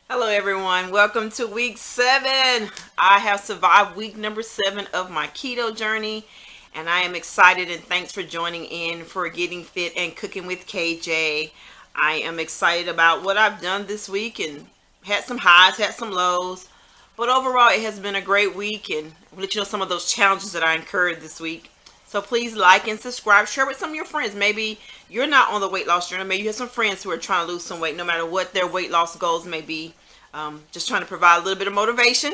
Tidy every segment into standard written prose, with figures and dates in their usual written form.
Hello, everyone. Welcome to week 7. I have survived week number 7 of my keto journey, and I am excited and thanks for joining in for Getting Fit and Cooking with KJ. I am excited about what I've done this week and had some highs, had some lows, but overall, it has been a great week, and I'll let you know some of those challenges that I incurred this week. So please like and subscribe. Share with some of your friends. Maybe you're not on the weight loss journey. Maybe you have some friends who are trying to lose some weight, no matter what their weight loss goals may be. Just trying to provide a little bit of motivation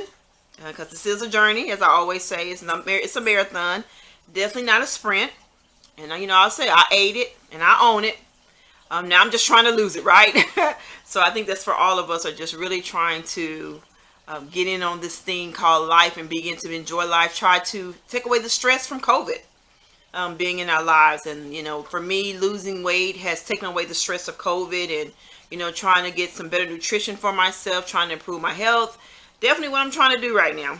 because this is a journey, as I always say. It's a marathon, definitely not a sprint. And I'll say I ate it and I own it. Now I'm just trying to lose it, right? So I think that's for all of us, are just really trying to get in on this thing called life and begin to enjoy life. Try to take away the stress from COVID being in our lives. And, for me, losing weight has taken away the stress of COVID and, trying to get some better nutrition for myself, trying to improve my health. Definitely what I'm trying to do right now.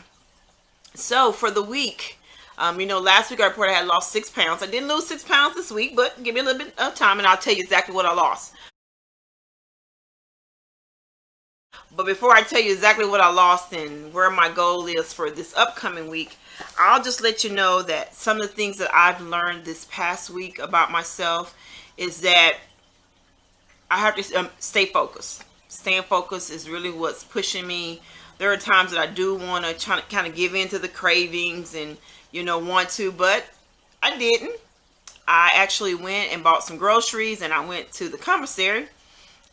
So for the week, last week I reported I had lost 6 pounds. I didn't lose 6 pounds this week, but give me a little bit of time and I'll tell you exactly what I lost. But before I tell you exactly what I lost and where my goal is for this upcoming week, I'll just let you know that some of the things that I've learned this past week about myself is that I have to stay focused. Staying focused is really what's pushing me. There are times that I do want to kind of give in to the cravings and, want to, but I didn't. I actually went and bought some groceries, and I went to the commissary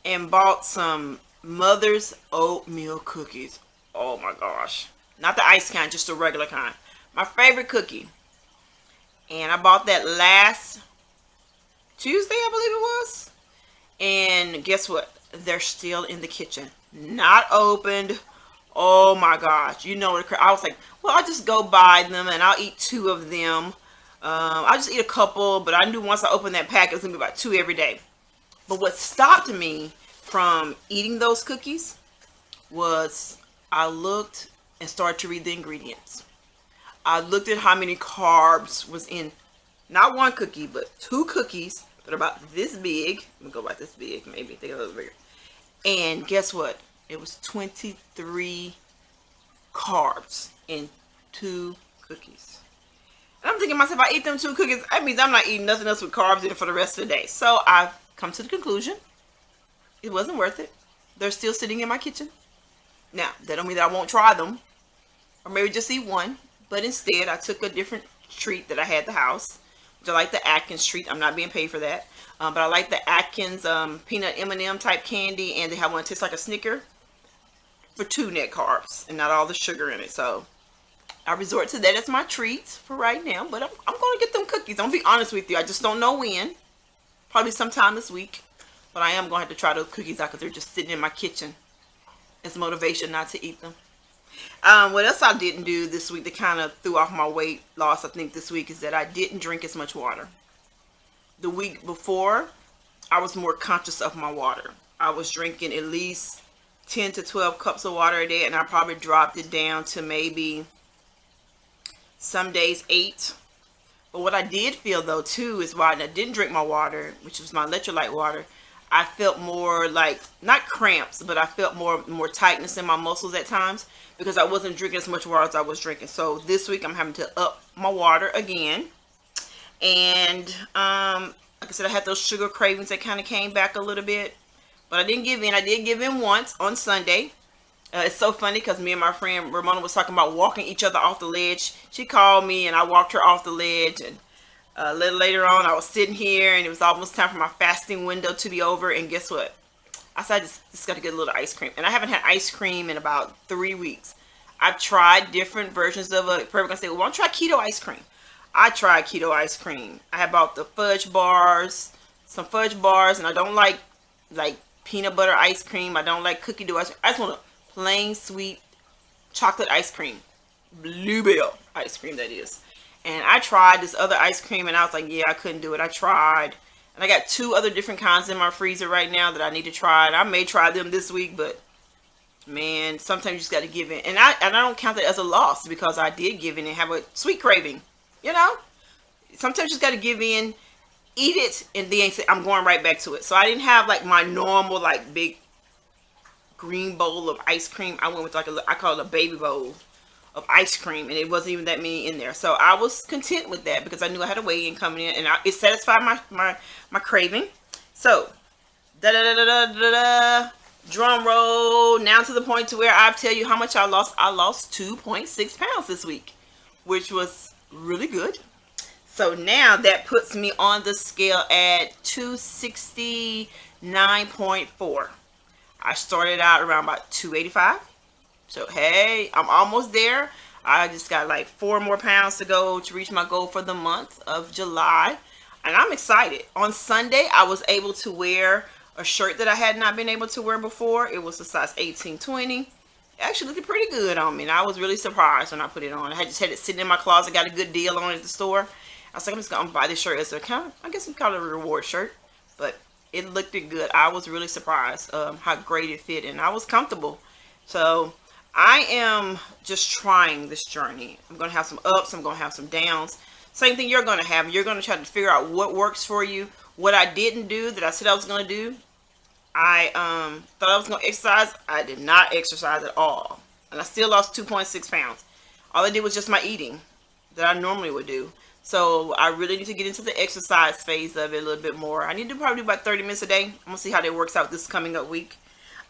and bought some Mother's oatmeal cookies. Oh my gosh. Not the ice kind, just the regular kind. My favorite cookie. And I bought that last Tuesday, I believe it was. And guess what? They're still in the kitchen. Not opened. Oh my gosh. I was like, well, I'll just go buy them and I'll eat 2 of them. I'll just eat a couple, but I knew once I opened that pack, it was going to be about 2 every day. But what stopped me from eating those cookies was I looked and started to read the ingredients. I looked at how many carbs was in not one cookie, but 2 cookies that are about this big. Let me go about this big, maybe. Think a little bigger. And guess what? It was 23 carbs in 2 cookies. And I'm thinking to myself, if I eat them 2 cookies, that means I'm not eating nothing else with carbs in it for the rest of the day. So I've come to the conclusion it wasn't worth it. They're still sitting in my kitchen. Now, that don't mean that I won't try them, or maybe just eat one. But instead, I took a different treat that I had at the house, which I like the Atkins treat. I'm not being paid for that. But I like the Atkins peanut M&M type candy, and they have one that tastes like a Snicker for 2 net carbs and not all the sugar in it. So I resort to that as my treats for right now. But I'm going to get them cookies. I'm going to be honest with you. I just don't know when. Probably sometime this week. But I am going to have to try those cookies out because they're just sitting in my kitchen as motivation not to eat them. What else I didn't do this week that kind of threw off my weight loss, I think, this week is that I didn't drink as much water. The week before, I was more conscious of my water. I was drinking at least 10 to 12 cups of water a day, and I probably dropped it down to maybe some days 8. But what I did feel, though, too, is why I didn't drink my water, which was my electrolyte water, I felt more like, not cramps, but I felt more tightness in my muscles at times because I wasn't drinking as much water as I was drinking. So this week I'm having to up my water again. And like I said, I had those sugar cravings that kind of came back a little bit. But I didn't give in. I did give in once on Sunday. It's so funny because me and my friend Ramona was talking about walking each other off the ledge. She called me and I walked her off the ledge, and a little later on, I was sitting here, and it was almost time for my fasting window to be over. And guess what? I said, I just got to get a little ice cream. And I haven't had ice cream in about 3 weeks. I've tried different versions of it. Probably going to say, well, why don't you try keto ice cream? I tried keto ice cream. I had bought the some fudge bars, and I don't like peanut butter ice cream. I don't like cookie dough ice cream. I just want a plain sweet chocolate ice cream. Bluebell ice cream, that is. And I tried this other ice cream, and I was like, yeah, I couldn't do it. I tried. And I got 2 other different kinds in my freezer right now that I need to try. And I may try them this week, but man, sometimes you just got to give in. And I don't count that as a loss because I did give in and have a sweet craving. Sometimes you just got to give in, eat it, and then say, I'm going right back to it. So I didn't have like my normal, like big green bowl of ice cream. I went with like I call it a baby bowl of ice cream, and it wasn't even that many in there. So I was content with that because I knew I had a weigh-in coming in, and it satisfied my craving. So, da da da da da da. Drum roll. Now to the point to where I tell you how much I lost. I lost 2.6 pounds this week, which was really good. So now that puts me on the scale at 269.4. I started out around about 285. So hey, I'm almost there. I just got like 4 more pounds to go to reach my goal for the month of July. And I'm excited. On Sunday, I was able to wear a shirt that I had not been able to wear before. It was a size 18-20. It actually looked pretty good on me. And I was really surprised when I put it on. I just had it sitting in my closet. Got a good deal on it at the store. I was like, I'm just going to buy this shirt as a kind of, I guess it's kind of a reward shirt. But it looked good. I was really surprised how great it fit. And I was comfortable. So I am just trying this journey. I'm going to have some ups. I'm going to have some downs. Same thing you're going to have. You're going to try to figure out what works for you. What I didn't do that I said I was going to do. I thought I was going to exercise. I did not exercise at all. And I still lost 2.6 pounds. All I did was just my eating that I normally would do. So I really need to get into the exercise phase of it a little bit more. I need to probably do about 30 minutes a day. I'm going to see how that works out this coming up week.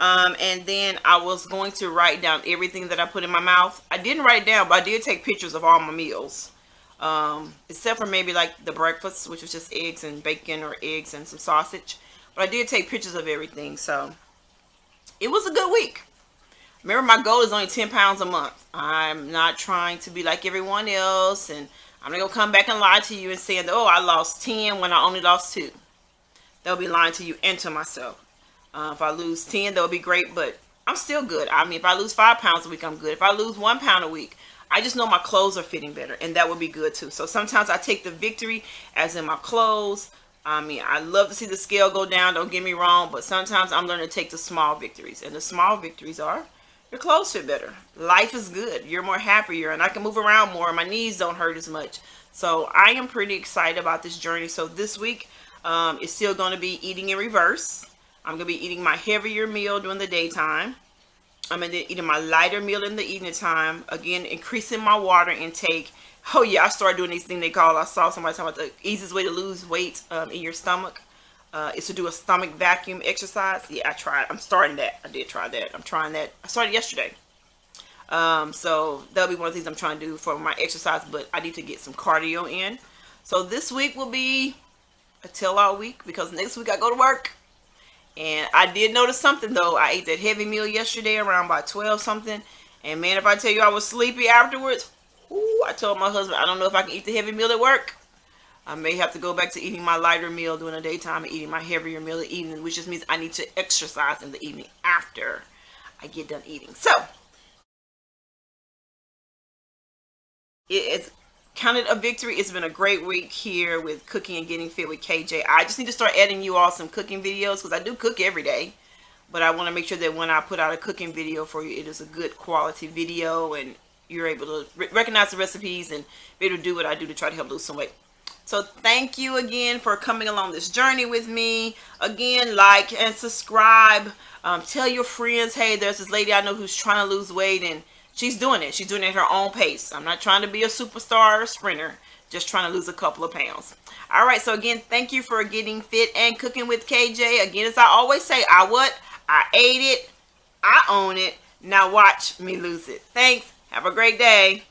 And then I was going to write down everything that I put in my mouth. I didn't write it down, but I did take pictures of all my meals. Except for maybe like the breakfast, which was just eggs and bacon or eggs and some sausage. But I did take pictures of everything. So it was a good week. Remember, my goal is only 10 pounds a month. I'm not trying to be like everyone else. And I'm not going to come back and lie to you and saying, oh, I lost 10 when I only lost 2. They'll be lying to you and to myself. If I lose 10, that would be great, but I'm still good. I mean, if I lose 5 pounds a week, I'm good. If I lose 1 pound a week, I just know my clothes are fitting better, and that would be good too. So sometimes I take the victory as in my clothes. I mean, I love to see the scale go down, don't get me wrong, but sometimes I'm learning to take the small victories, and the small victories are your clothes fit better. Life is good. You're more happier, and I can move around more. My knees don't hurt as much. So I am pretty excited about this journey. So this week, it's still going to be eating in reverse. I'm going to be eating my heavier meal during the daytime. I'm going to be eating my lighter meal in the evening time. Again, increasing my water intake. Oh yeah, I started doing these things I saw somebody talking about the easiest way to lose weight in your stomach is to do a stomach vacuum exercise. Yeah, I tried. I'm starting that. I did try that. I'm trying that. I started yesterday. So that'll be one of the things I'm trying to do for my exercise, but I need to get some cardio in. So this week will be a tell-all week because next week I go to work. And I did notice something though. I ate that heavy meal yesterday around about 12 something. And man, if I tell you I was sleepy afterwards, ooh, I told my husband, I don't know if I can eat the heavy meal at work. I may have to go back to eating my lighter meal during the daytime and eating my heavier meal in the evening, which just means I need to exercise in the evening after I get done eating. So it's counted a victory. It's been a great week here with cooking and getting fit with KJ. I just need to start adding you all some cooking videos because I do cook every day. But I want to make sure that when I put out a cooking video for you, it is a good quality video and you're able to recognize the recipes and be able to do what I do to try to help lose some weight. So thank you again for coming along this journey with me. Again, like and subscribe. Tell your friends, hey, there's this lady I know who's trying to lose weight and she's doing it. She's doing it at her own pace. I'm not trying to be a superstar or sprinter. Just trying to lose a couple of pounds. All right. So again, thank you for getting fit and cooking with KJ. Again, as I always say, I ate it. I own it. Now watch me lose it. Thanks. Have a great day.